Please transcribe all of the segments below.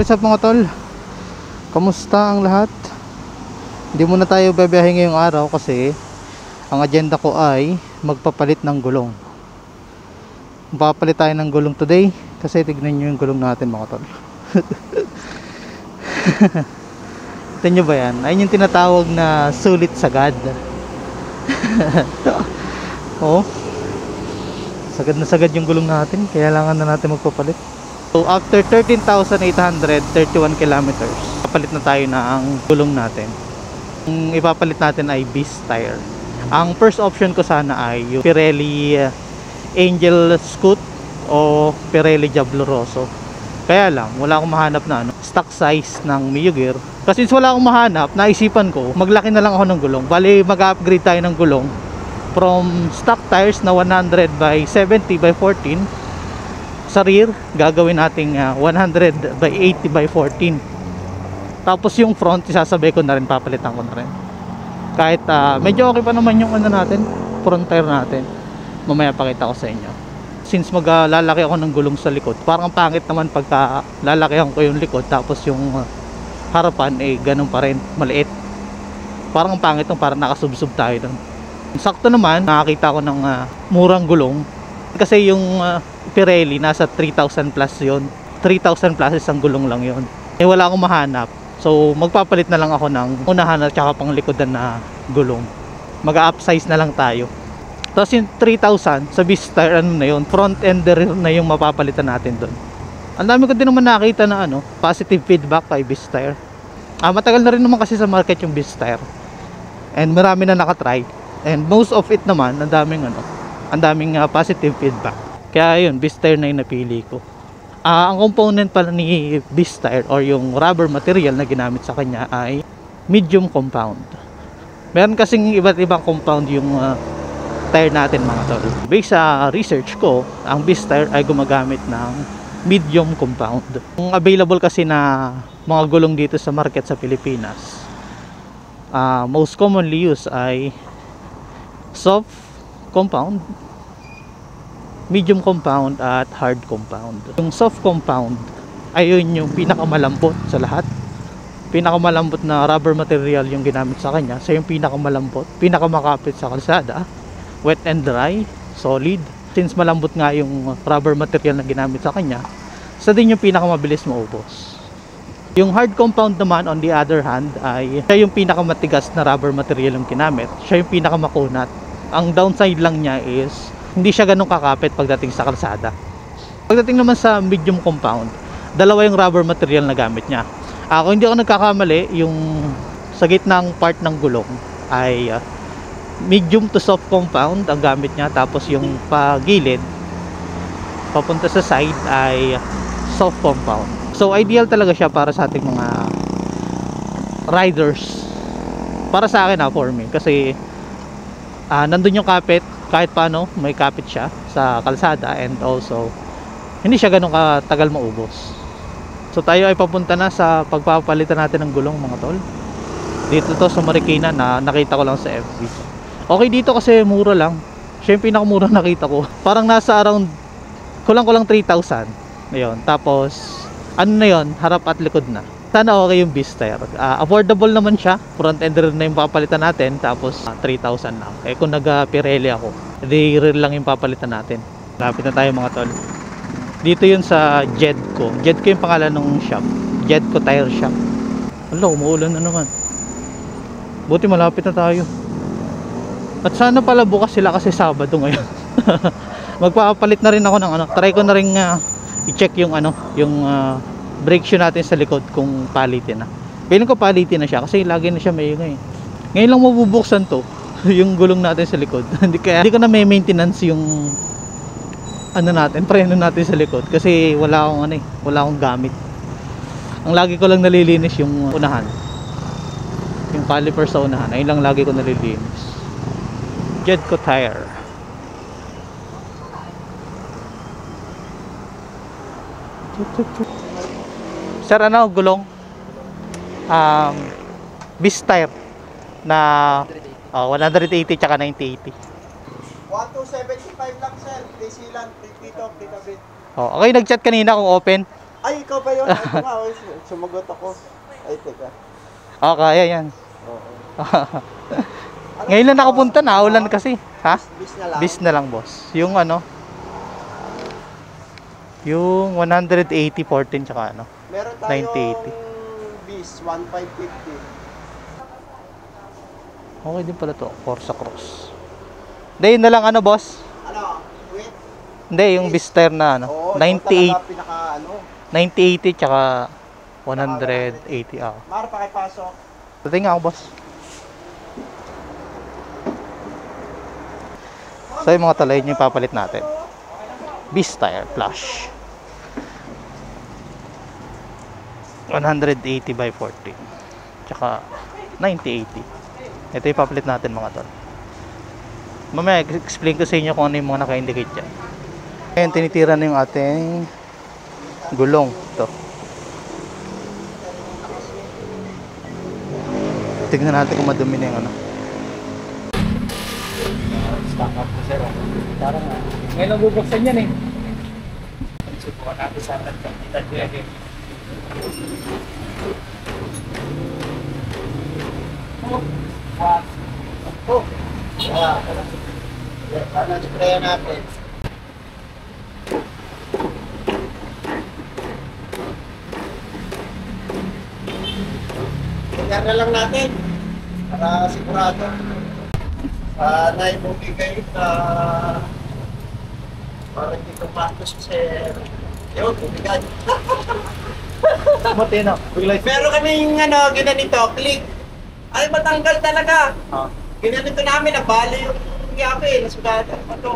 What's up mga tol? Kamusta ang lahat? Hindi muna tayo babiyahe ngayong araw kasi ang agenda ko ay magpapalit ng gulong. Magpapalit tayo ng gulong today kasi tignan nyo yung gulong natin mga tol. Tignan nyo ba yan? Ayun yung tinatawag na sulit sagad. Oh, sagad na sagad yung gulong natin, kaya kailangan na natin magpapalit. So after 13,831 kilometers, papalit na tayo na ang gulong natin. Ang ipapalit natin ay beast tire. Ang first option ko sana ay yung Pirelli Angel Scoot o Pirelli Diablo Rosso. Kaya lang, wala akong mahanap na stock size ng Mio Gear. Kasi since wala akong mahanap, naisipan ko, maglaki na lang ako ng gulong. Bali, mag-upgrade tayo ng gulong from stock tires na 100 by 70 by 14. Sa rear, gagawin nating 100 by 80 by 14. Tapos yung front, isasabay ko na rin, papalitan ko na rin. Kahit medyo okay pa naman yung natin, front tire natin. Mamaya pakita ko sa inyo. Since maglalaki ako ng gulong sa likod, parang pangit naman pagka lalakihan ko yung likod tapos yung harapan ganun pa rin, maliit. Parang pangit nung parang nakasubsob tayo doon. Sakto naman, nakakita ko ng murang gulong. Kasi yung Pirelli nasa 3,000 plus yon. 3,000 plus isang gulong lang yon. Wala akong mahanap. So magpapalit na lang ako ng unahan at saka pang likodan na gulong. Mag-upsize na lang tayo. Tapos yung 3,000 sa beast tire, na yun, front and the rear na yung mapapalitan natin doon. Ang dami ko din naman nakita na positive feedback kay beast tire. Matagal na rin naman kasi sa market yung beast tire. And marami na nakatry. And most of it naman, ang daming positive feedback. Kaya yun, beast tire na yung napili ko. Ang component pala ni beast tire or yung rubber material na ginamit sa kanya ay medium compound. Meron kasing iba't ibang compound yung tire natin mga tol. Based sa research ko, ang beast tire ay gumagamit ng medium compound. Ang available kasi na mga gulong dito sa market sa Pilipinas, most commonly used ay soft compound, medium compound at hard compound. Yung soft compound ay yun yung pinakamalambot sa lahat. Pinakamalambot na rubber material yung ginamit sa kanya. So yung pinakamalambot, pinakamakapit sa kalsada, wet and dry, solid. Since malambot nga yung rubber material na ginamit sa kanya, sa din yung pinakamabilis maubos. Yung hard compound naman on the other hand ay siya yung pinakamatigas na rubber material yung ginamit. Siya yung pinakamakunat. Ang downside lang niya is hindi siya ganun kakapit pagdating sa kalsada. Pagdating naman sa medium compound, dalawa yung rubber material na gamit niya. Kung hindi ako nagkakamali, yung sa gitnang part ng gulong ay medium to soft compound ang gamit niya. Tapos yung pagilid papunta sa side ay soft compound. So ideal talaga siya para sa ating mga riders. Para sa akin for me. Kasi nandun yung kapit, kahit paano may kapit siya sa kalsada, and also hindi siya ganun katagal maubos. So tayo ay papunta na sa pagpapalitan natin ng gulong mga tol. Dito to sa Marikina, na nakita ko lang sa FB. Okay dito kasi mura lang. Siya yung pinakamura nakita ko. Parang nasa around kulang-kulang 3,000. Ayun. Tapos na yun, harap at likod na. Sana okay yung beast tire. Affordable naman siya. Front and rear na yung papalitan natin. Tapos 3,000 lang. Kung nag-Pirelli ako, di rear lang yung papalitan natin. Lapit na tayo mga tol. Dito yun sa Jedco. Jedco yung pangalan ng shop. Jedco Tire Shop. Hala, umuulan na naman. Buti malapit na tayo. At sana pala bukas sila kasi Sabado ngayon. Magpapalit na rin ako ng try ko na rin i-check yung brake shoe natin sa likod kung palitin na. Feeling ko palitin na siya kasi lagi na siya maingay. Ngayon lang mabubuksan to yung gulong natin sa likod. Hindi ko na may maintenance yung natin, preno natin sa likod kasi wala akong gamit. Ang lagi ko lang nalilinis yung unahan. Yung caliper sa unahan, ayun lang lagi ko nalilinis. Jedco Tire. Sir, gulong? Beast tire na 180 tsaka 9080. 1275 lang sir, DC lang, dito, dito bit. Okay, nag-chat kanina kung open. Ay, ikaw ba yun? Ito nga, sumagot ako. Ay, teka. Kaya yan. Oo. Ngayon lang nakapunta, naulan kasi. Ha? Bis na lang. Bis na lang, boss. Yung ano, yung 180-14 tsaka ano, Meron tayong 90-80. bis, 1,550. Okay din pala to, Corsa Cross. Hindi, yun na lang ano, boss. Ano? Wait. Hindi, yung bis tire na ano, Oo, 98, pinaka ano. 90-80 tsaka 180. Mar, pakipasok. Dating nga ako, boss. So yung mga talay yung papalit natin. Bis tire flash 180 by 40 tsaka 90-80. Ito yung papalit natin mga tol. Mamaya explain ko sa inyo kung ano yung mga naka-indicate dyan. Ngayon tinitira na yung ating gulong. Ito, tignan natin kung madumi na yung ano. Stock up po sir. Parang ngayon lang bubuksan yan eh. Subukan natin sa atin. Kita nyo yan eh. Ano, sprayan natin. Kaya na lang natin. Para sigurado. Naibumigay na para hindi tumatos si sir. Yun, bumigay. Matino. Pero kaming ano, ginanito, click. Ay, matanggal talaga. Ginanito namin, nabali yung yape, nasugatan pa ito.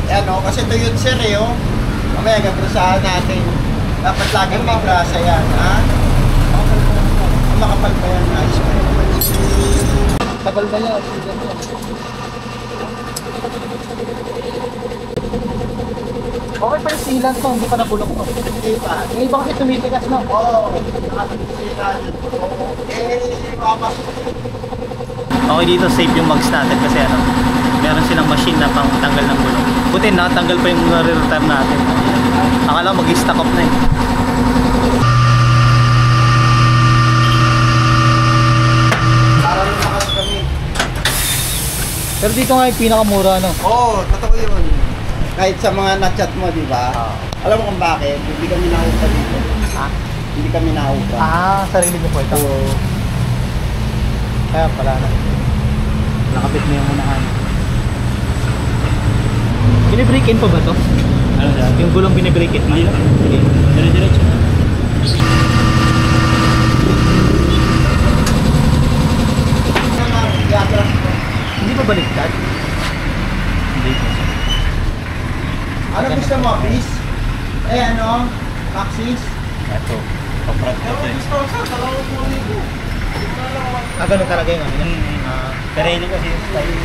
Yan o, kasi ito yun sir eh, oh. Mamaya gagrasahan natin. Dapat lagi may grasa yan, ha? Makapal pa yan, ayos pa yan. Tagal na yan. Okay pa yung silan to, hindi pa nabulok to. Hindi pa. Yung iba kasi tumitigas no? Oo, nakasilan. Papasok. Okay, dito safe yung mags natin kasi ano, meron silang machine na pang tanggal ng gulong. Buti nakatanggal pa yung re-return natin. Akala mag-stock up na eh. Para lumakas kami. Pero dito nga yung pinakamura no. Oo, totoo yun. Kahit sa mga na-chat mo, di ba? Alam mo kung bakit? Hindi kami nahupa dito. Ha? Hindi kami nahupa. Sarili niyo po ito. Oo. Kaya pala na. Nakabit na yung unahan. Binibreak in pa ba to? Ano na? Yung gulong binibreak in? Hindi lang. Dire-diretso na. Hindi pa baliktad? Hindi po. Ano gusto mo, bis? Eh ano? Maxis? Ito. Paprag ko ito eh. Gusto ko sa dalawang puli ko. Ganun talaga yung ano. Pirelli kasi yung style.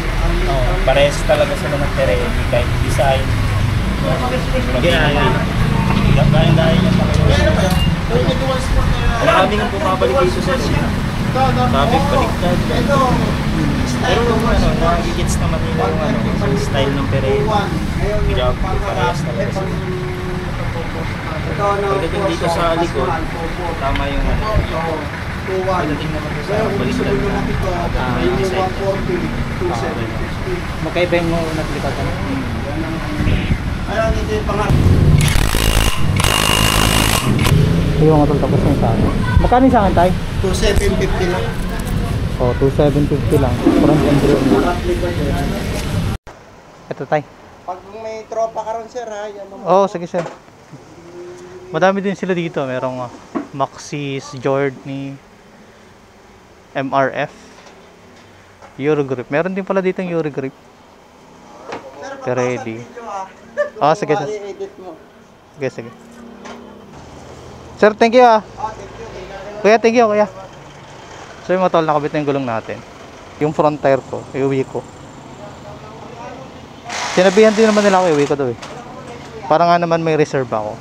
Parehas talaga sila ng Pirelli. Kahit design. Ginagawa. Gaya-gaya niya sa Ano ba yan? Yung dual sport na yan. Marami nang bumabalik dito sa siya. Sabi, baliktad. Ito. Pero ano, nakikits naman nila yung ano, yung style ng Pirelli. Grab, parehas talaga sila. Pagdating dito sa likod, tama yung ano. Pagdating naman sa baliktad na design. Magkaiba yung naglikatan. Ayun, hindi pa nga. Yung mga tol tapos yung sa akin. Magkano yung sa akin tayo? 2,750 lang. 2,750 lang. Front and rear. Ito tayo. Pag may tropa ka ron sir ha, yan ang Sige sir. Madami din sila dito. Merong Maxis, Jordan, MRF, Eurogrip. Meron din pala dito yung Eurogrip. Ready. Sige sir. I-edit mo. Sige. Sir, thank you Thank you. Kuya, thank you kuya. So yung mga tol, nakabit na yung gulong natin. Yung front tire ko, iuwi ko. Sinabihan din naman nila ako, iuwi ko daw eh. Para nga naman may reserve ako.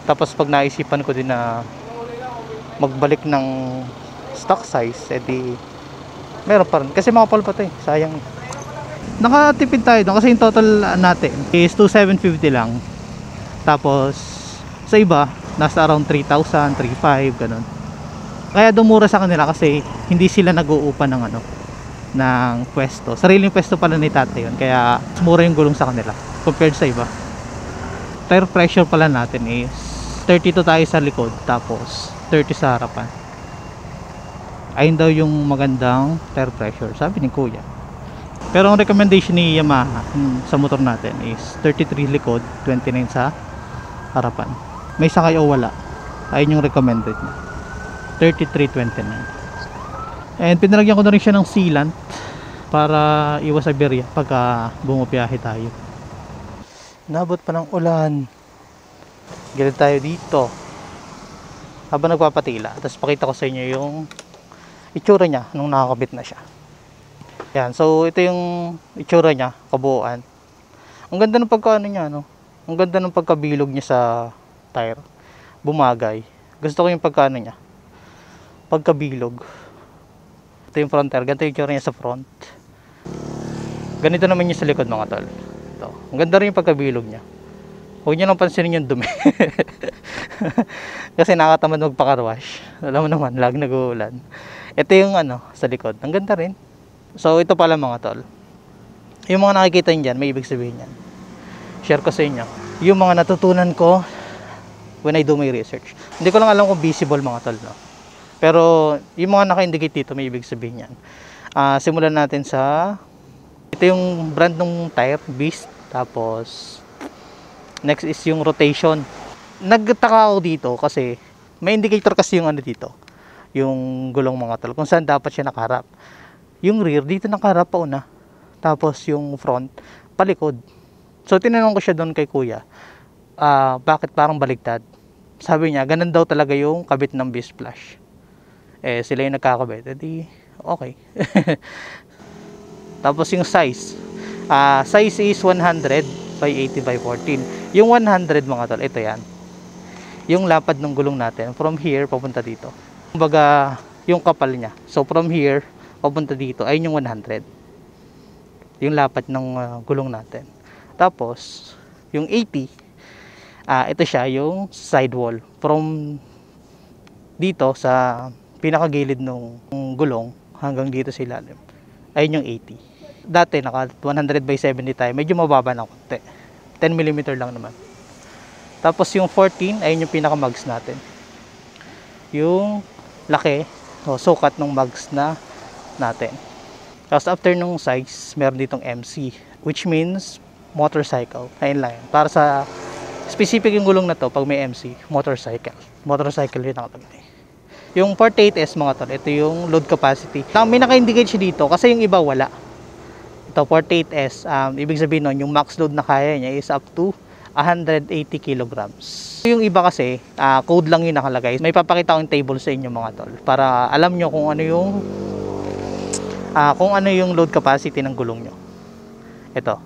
Tapos pag naisipan ko din na magbalik ng stock size, edi meron pa rin. Kasi mga pa to eh, sayang. Nakatipid tayo doon kasi yung total natin is 2,750 lang. Tapos Sa iba, nasa around 3,000, 3,500, ganun. Kaya dumura sa kanila kasi hindi sila nag-uupa ng ano, ng pwesto. Sariling pwesto pala ni tatay yun. Kaya mura yung gulong sa kanila compared sa iba. Tire pressure pala natin is 32 tayo sa likod, tapos 30 sa harapan. Ayun daw yung magandang tire pressure, sabi ni kuya. Pero ang recommendation ni Yamaha sa motor natin is 33 likod, 29 sa harapan. May sakay o wala, ayun yung recommended niya, 33-29. And pinalagyan ko na rin siya ng sealant para iwas aberya pagka bumabiyahe tayo. Nabot pa ng ulan. Galit tayo dito habang nagpapatila, tapos pakita ko sa inyo yung itsura niya nung nakakabit na siya. Yan, so ito yung itsura niya, kabuuan. Ang ganda ng pagkaano niya, no? Ang ganda ng pagkabilog niya sa tire. Bumagay. Gusto ko yung pagkaano niya, pagkabilog. Ito yung front tire, ganito yung itsura niya sa front. Ganito naman yung sa likod, mga tol. Ito. Ang ganda rin yung pagkabilog niya. Huwag nyo lang pansinin yung dumi. Kasi nakakatamad magpakarwash. Alam mo naman, lag nag-uulan. Ito yung ano, sa likod. Ang ganda rin. So, ito pala mga tol. Yung mga nakikita nyo dyan, may ibig sabihin yan. Share ko sa inyo. Yung mga natutunan ko when I do my research. Hindi ko lang alam kung visible mga tol, no? Pero, yung mga naka-indicate dito, may ibig sabihin yan. Simulan natin sa... Ito yung brand ng tire, Beast. Tapos... Next is yung rotation. Nagtaka ako dito kasi may indicator kasi yung ano dito, yung gulong mga tol, kung saan dapat siya nakaharap. Yung rear dito nakaharap pa una, tapos yung front palikod. So tinanong ko siya doon kay kuya, bakit parang baligtad? Sabi niya ganun daw talaga yung kabit ng B-splash. Sila yung nagkakabit, edi okay. Tapos yung size is 100 by 80 by 14. Yung 100 mga tol, ito yan. Yung lapad ng gulong natin, from here papunta dito. Kumbaga, yung kapal niya. So from here papunta dito, ayun yung 100. Yung lapad ng gulong natin. Tapos, yung 80, ito siya, yung sidewall. From dito sa pinakagilid ng gulong hanggang dito sa ilalim. Ayun yung 80. Dati naka 100 by 70 tayo, medyo mababa ng konti, 10mm lang naman. Tapos yung 14, ayun yung pinaka mags natin, yung laki o sukat ng mags na natin. Tapos after nung size, meron ditong MC, which means motorcycle. Ayun lang yun. Para sa specific yung gulong na to, pag may MC, motorcycle yun nakalagay. Yung 48S mga tol, ito yung load capacity. May naka-indicate siya dito kasi yung iba wala. Ito 48S, ibig sabihin nun, yung max load na kaya niya is up to 180 kilograms. Yung iba kasi, code lang yung nakalagay. May papakita akong table sa inyo mga tol, para alam nyo kung ano yung load capacity ng gulong nyo. Ito.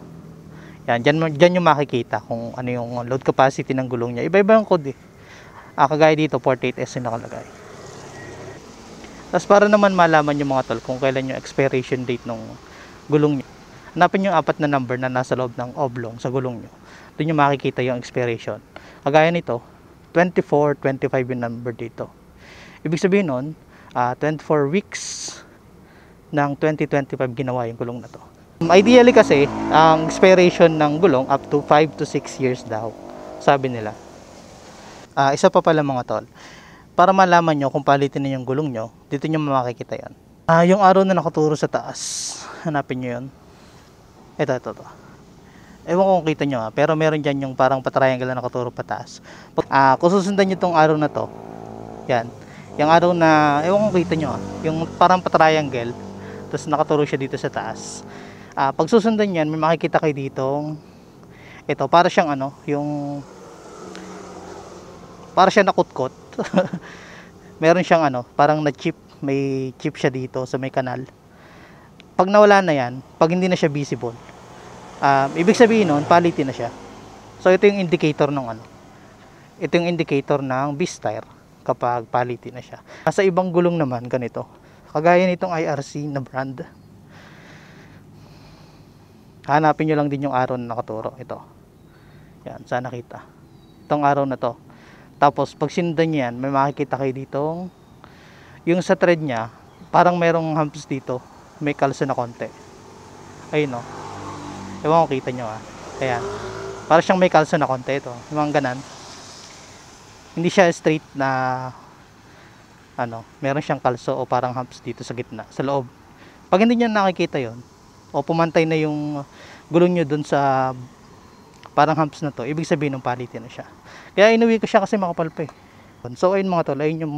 Yan, dyan yung makikita kung ano yung load capacity ng gulong niya. Iba-iba yung code eh. Kagaya dito, 48S yung nakalagay. Tapos para naman malaman nyo mga tol kung kailan yung expiration date ng gulong nyo, hanapin yung 4 na number na nasa loob ng oblong sa gulong nyo. Doon nyo makikita yung expiration. Kagaya nito, 24, 25 yung number dito. Ibig sabihin nun, 24 weeks ng 2025 ginawa yung gulong na to. Ideally kasi, ang expiration ng gulong up to 5 to 6 years daw, sabi nila. Isa pa pala mga tol, para malaman nyo kung palitin na yung gulong nyo, dito nyo makikita yan. Yung araw na nakaturo sa taas, hanapin nyo yun. Ito. Ewan ko kung kita nyo pero meron dyan yung parang patriangle na nakaturo pataas. Kung susundan nyo tong araw na to, yan. Yung araw na, ewan ko kung kita nyo yung parang patriangle, tapos nakaturo siya dito sa taas. Pag susundan yan, may makikita kayo ditong, ito, para siyang para siyang nakutkot. Meron siyang parang na-chip, may chip siya dito sa may kanal. Pag nawala na yan, pag hindi na siya visible, ibig sabihin nun, palitin na siya. So ito yung indicator ng ito yung indicator ng beast tire kapag palitin na siya. Sa ibang gulong naman, ganito. Kagaya nitong IRC na brand. Hanapin nyo lang din yung araw na nakaturo. Ito. Yan, saan nakita? Itong araw na to. Tapos pag sinundan niyo yan, may makikita kayo ditong yung sa thread niya, parang merong humps dito, may kalso na konti. Ayun o. Ewan ko, kita nyo Ayan. Parang siyang may kalso na konti ito. Yung mga ganan. Hindi siya straight na meron siyang kalso o parang humps dito sa gitna, sa loob. Pag hindi nyo nakikita yon o pumantay na yung gulong nyo dun sa parang humps na to, ibig sabihin ng palitin na siya. Kaya inuwi ko siya kasi makapal pa eh. So ayun mga tol, ayun yung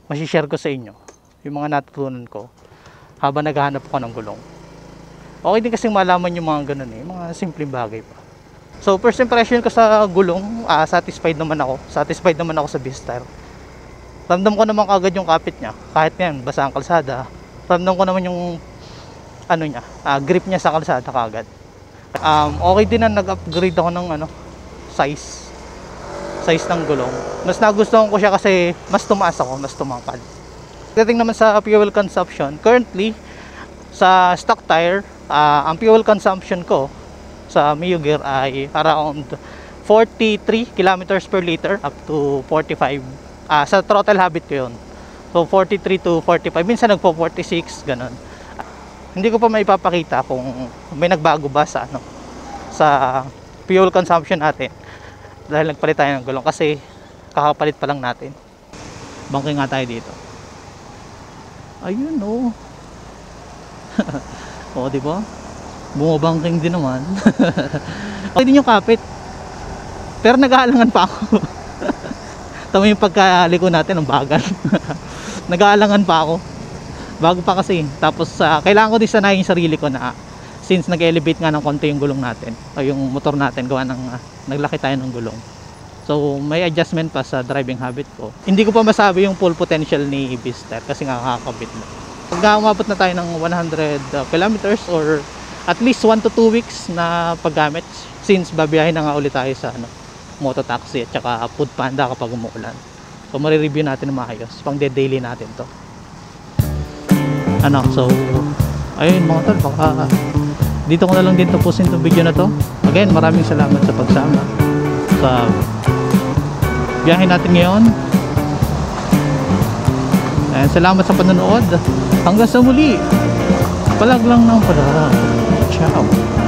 masishare ko sa inyo, yung mga natutunan ko habang naghahanap ako ng gulong. Okay din kasing malaman yung mga ganun eh, mga simpleng bagay pa. So first impression ko sa gulong, satisfied naman ako sa Vistar. Ramdam ko naman kagad yung kapit niya, kahit yan basa ang kalsada. Ramdam ko naman yung grip niya sa kalsada kagad. Okay din na nag-upgrade ako ng size ng gulong. Mas nagustuhan ko siya kasi mas tumaas ako, mas tumangkad. Pagdating naman sa fuel consumption, currently sa stock tire, ang fuel consumption ko sa Mio Gear ay around 43 kilometers per liter up to 45. Sa throttle habit ko yun. So 43 to 45, minsan nagpo 46, ganun. Hindi ko pa maipapakita kung may nagbago ba sa fuel consumption natin dahil nagpalit tayo ng gulong kasi kakapalit pa lang natin. Bangking nga tayo dito. Ayun o. O diba? Bumabangking din naman. Okay din yung kapit, pero nag-aalangan pa ako. Tama yung pagkaliko natin ang bagal. Nag-aalangan pa ako. Bago pa kasi. Tapos kailangan ko din sanayin yung sarili ko na since nag-elevate nga ng konti yung gulong natin o yung motor natin, gawa ng naglaki tayo ng gulong. So may adjustment pa sa driving habit ko. Hindi ko pa masabi yung full potential ni Vistar kasi nga kakabit na. Pag umabot na tayo ng 100 kilometers or at least 1 to 2 weeks na paggamit, since babiyahin na nga ulit tayo sa mototaxi at saka food panda kapag umuulan. So marireview natin ng maayos, pang daily natin to. So ayun mga tol, baka dito ko na lang din tapusin itong video na to. Again, maraming salamat sa pagsama sa biyahe natin ngayon. And salamat sa panonood. Hanggang sa muli. Palag lang ng palag. Ciao.